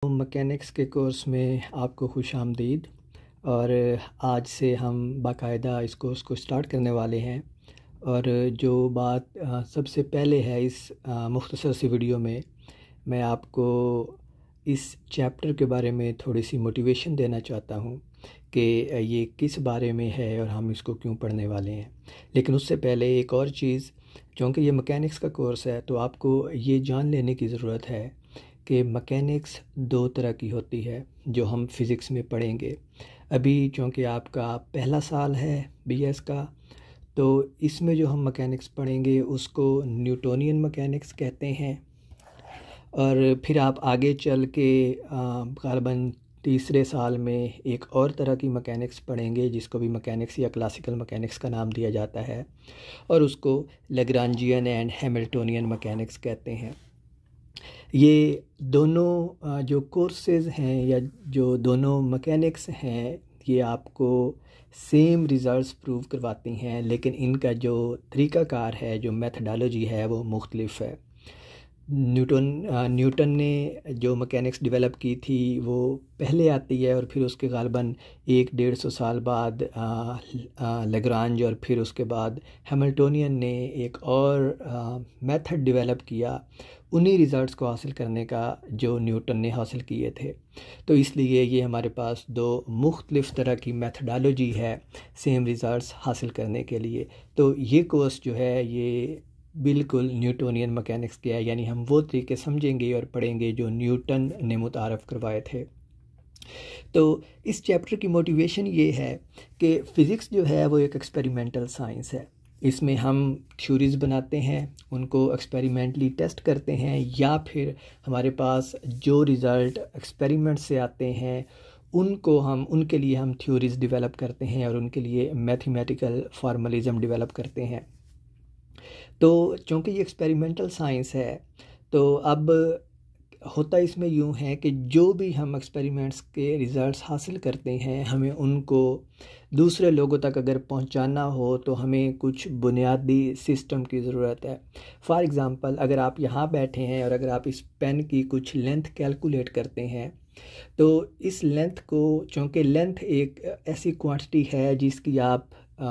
Mechanics के course में आपको खुश आमदीद। और आज से हम बाकायदा इस कोर्स को स्टार्ट करने वाले हैं। और जो बात सबसे पहले है इस मुख्तसर सी वीडियो में, मैं आपको इस चैप्टर के बारे में थोड़ी सी मोटिवेशन देना चाहता हूँ कि ये किस बारे में है और हम इसको क्यों पढ़ने वाले हैं। लेकिन उससे पहले एक और चीज़, क्योंकि ये मैकेनिक्स का कोर्स है तो आपको ये जान लेने की ज़रूरत है कि मैकेनिक्स दो तरह की होती है जो हम फ़िज़िक्स में पढ़ेंगे। अभी चूँकि आपका पहला साल है बीएस का, तो इसमें जो हम मैकेनिक्स पढ़ेंगे उसको न्यूटोनियन मैकेनिक्स कहते हैं। और फिर आप आगे चल के ग़ालिबन तीसरे साल में एक और तरह की मैकेनिक्स पढ़ेंगे जिसको भी मैकेनिक्स या क्लासिकल मैकेनिक्स का नाम दिया जाता है, और उसको लैग्रांजियन एंड हैमिल्टोनियन मैकेनिक्स कहते हैं। ये दोनों जो कोर्सेज़ हैं या जो दोनों मैकेनिक्स हैं, ये आपको सेम रिज़ल्ट्स प्रूव करवाती हैं, लेकिन इनका जो तरीक़ाकार है, जो मेथडोलॉजी है, वो मुख्तलिफ है। न्यूटन ने जो मैकेनिक्स डेवलप की थी वो पहले आती है, और फिर उसके ग़ालिबन 100-150 साल बाद लैग्रांज और फिर उसके बाद हैमिल्टोनियन ने एक और मेथड डेवलप किया उन्हीं रिज़ल्ट्स को हासिल करने का जो न्यूटन ने हासिल किए थे। तो इसलिए ये हमारे पास दो मुख्तलिफ़ तरह की मेथडोलॉजी है सेम रिज़ल्ट्स हासिल करने के लिए। तो ये कोर्स जो है ये बिल्कुल न्यूटोनियन मैकेनिक्स के है, यानी हम वो तरीके समझेंगे और पढ़ेंगे जो न्यूटन ने मुतारफ़ करवाए थे। तो इस चैप्टर की मोटिवेशन ये है कि फ़िज़िक्स जो है वो एक एक्सपेरिमेंटल साइंस है। इसमें हम थ्योरीज़ बनाते हैं, उनको एक्सपेरिमेंटली टेस्ट करते हैं, या फिर हमारे पास जो रिज़ल्ट एक्सपेरिमेंट से आते हैं उनके लिए हम थ्योरीज़ डेवलप करते हैं और उनके लिए मैथमेटिकल फार्मलिज़म डेवलप करते हैं। तो चूँकि ये एक्सपेरिमेंटल साइंस है, तो अब होता इसमें यूँ है कि जो भी हम एक्सपेरिमेंट्स के रिज़ल्ट्स हासिल करते हैं, हमें उनको दूसरे लोगों तक अगर पहुंचाना हो तो हमें कुछ बुनियादी सिस्टम की ज़रूरत है। फॉर एग्ज़ाम्पल, अगर आप यहाँ बैठे हैं और अगर आप इस पेन की कुछ लेंथ कैलकुलेट करते हैं, तो इस लेंथ को, चूँकि लेंथ एक ऐसी क्वांटिटी है जिसकी आप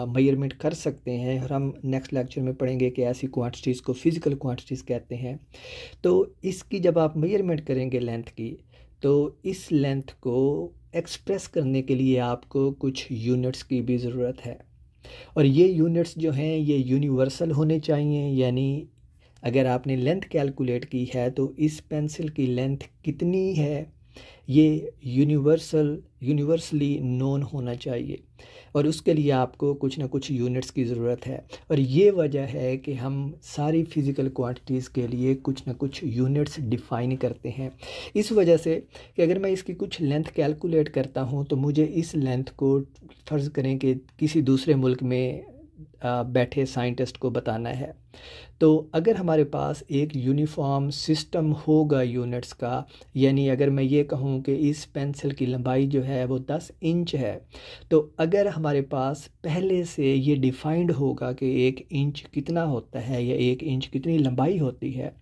मेजरमेंट कर सकते हैं, और हम नेक्स्ट लेक्चर में पढ़ेंगे कि ऐसी क्वांटिटीज़ को फ़िज़िकल क्वांटिटीज़ कहते हैं। तो इसकी जब आप मेजरमेंट करेंगे लेंथ की, तो इस लेंथ को एक्सप्रेस करने के लिए आपको कुछ यूनिट्स की भी ज़रूरत है, और ये यूनिट्स जो हैं ये यूनिवर्सल होने चाहिए। यानी अगर आपने लेंथ कैलकुलेट की है तो इस पेंसिल की लेंथ कितनी है ये यूनिवर्सली नोन होना चाहिए, और उसके लिए आपको कुछ ना कुछ यूनिट्स की ज़रूरत है। और ये वजह है कि हम सारी फ़िज़िकल क्वांटिटीज़ के लिए कुछ ना कुछ यूनिट्स डिफ़ाइन करते हैं। इस वजह से कि अगर मैं इसकी कुछ लेंथ कैलकुलेट करता हूँ तो मुझे इस लेंथ को, फ़र्ज़ करें कि किसी दूसरे मुल्क में बैठे साइंटिस्ट को बताना है, तो अगर हमारे पास एक यूनिफॉर्म सिस्टम होगा यूनिट्स का, यानी अगर मैं ये कहूँ कि इस पेंसिल की लंबाई जो है वो 10 इंच है, तो अगर हमारे पास पहले से ये डिफ़ाइंड होगा कि 1 इंच कितना होता है या 1 इंच कितनी लंबाई होती है,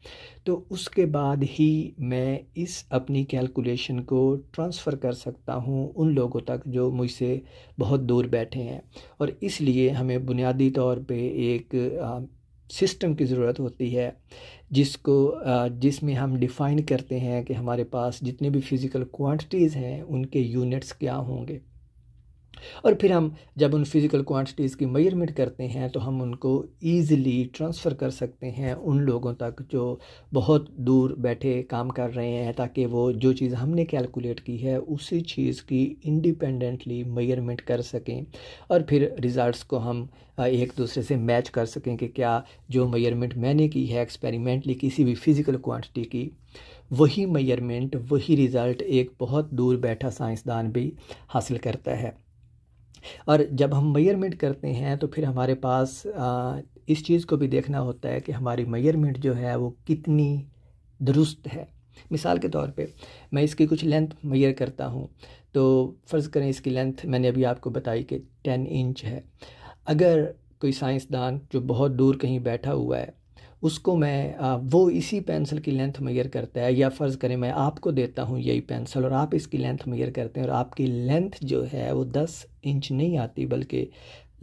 तो उसके बाद ही मैं इस अपनी कैलकुलेशन को ट्रांसफ़र कर सकता हूँ उन लोगों तक जो मुझसे बहुत दूर बैठे हैं। और इसलिए हमें बुनियादी तौर पे एक सिस्टम की ज़रूरत होती है जिसमें हम डिफ़ाइन करते हैं कि हमारे पास जितने भी फ़िज़िकल क्वांटिटीज़ हैं उनके यूनिट्स क्या होंगे। और फिर हम जब उन फ़िज़िकल क्वांटिटीज़ की मेजरमेंट करते हैं तो हम उनको ईज़िली ट्रांसफ़र कर सकते हैं उन लोगों तक जो बहुत दूर बैठे काम कर रहे हैं, ताकि वो जो चीज़ हमने कैलकुलेट की है उसी चीज़ की इंडिपेंडेंटली मेजरमेंट कर सकें, और फिर रिज़ल्ट्स को हम एक दूसरे से मैच कर सकें कि क्या जो मेजरमेंट मैंने की है एक्सपेरिमेंटली किसी भी फ़िज़िकल क्वांटिटी की, वही मेजरमेंट, वही रिज़ल्ट एक बहुत दूर बैठा साइंसदान भी हासिल करता है। और जब हम मेजरमेंट करते हैं तो फिर हमारे पास इस चीज़ को भी देखना होता है कि हमारी मेजरमेंट जो है वो कितनी दुरुस्त है। मिसाल के तौर पे मैं इसकी कुछ लेंथ मेजर करता हूँ, तो फ़र्ज़ करें इसकी लेंथ मैंने अभी आपको बताई कि 10 इंच है। अगर कोई साइंसदान जो बहुत दूर कहीं बैठा हुआ है उसको मैं वो इसी पेंसिल की लेंथ मेजर करता है, या फ़र्ज़ करें मैं आपको देता हूँ यही पेंसिल और आप इसकी लेंथ मेजर करते हैं और आपकी लेंथ जो है वो 10 इंच नहीं आती बल्कि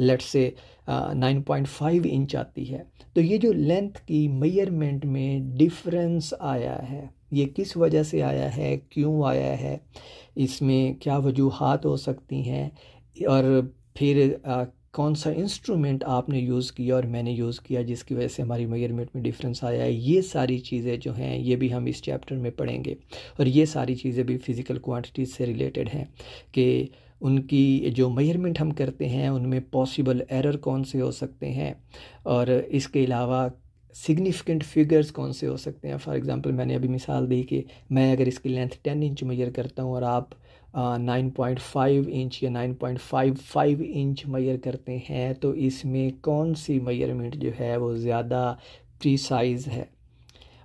लेट्स से 9.5 इंच आती है। तो ये जो लेंथ की मेजरमेंट में डिफरेंस आया है, ये किस वजह से आया है, क्यों आया है, इसमें क्या वजूहात हो सकती हैं, और फिर कौन सा इंस्ट्रूमेंट आपने यूज़ किया और मैंने यूज़ किया जिसकी वजह से हमारी मेजरमेंट में डिफरेंस आया है, ये सारी चीज़ें जो हैं ये भी हम इस चैप्टर में पढ़ेंगे। और ये सारी चीज़ें भी फ़िज़िकल क्वांटिटीज़ से रिलेटेड हैं कि उनकी जो मेजरमेंट हम करते हैं उनमें पॉसिबल एरर कौन से हो सकते हैं, और इसके अलावा सिग्निफिकेंट फिगर्स कौन से हो सकते हैं। फॉर एग्ज़ाम्पल मैंने अभी मिसाल दी कि मैं अगर इसकी लेंथ 10 इंच मेजर करता हूँ और आप 9.5 इंच या 9.55 इंच मेजर करते हैं, तो इसमें कौन सी मेजरमेंट जो है वो ज़्यादा प्रीसाइज़ है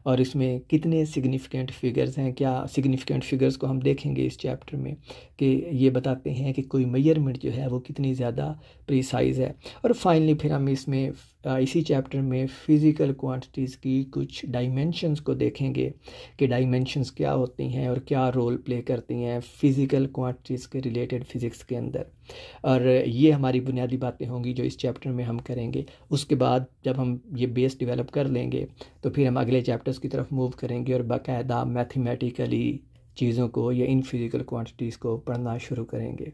और इसमें कितने सिग्निफिकेंट फिगर्स हैं। क्या सिग्निफिकेंट फिगर्स को हम देखेंगे इस चैप्टर में कि ये बताते हैं कि कोई मेजरमेंट जो है वो कितनी ज़्यादा प्रीसाइज़ है। और फाइनली फिर हम इसमें इसी चैप्टर में फ़िज़िकल क्वांटिटीज़ की कुछ डायमेंशंस को देखेंगे कि डायमेंशंस क्या होती हैं और क्या रोल प्ले करती हैं फ़िज़िकल क्वांटिटीज़ के रिलेटेड फ़िज़िक्स के अंदर। और ये हमारी बुनियादी बातें होंगी जो इस चैप्टर में हम करेंगे। उसके बाद जब हम ये बेस डेवलप कर लेंगे तो फिर हम अगले चैप्टर्स की तरफ मूव करेंगे और बाकायदा मैथमेटिकली चीज़ों को या इन फिज़िकल क्वांटिटीज़ को पढ़ना शुरू करेंगे।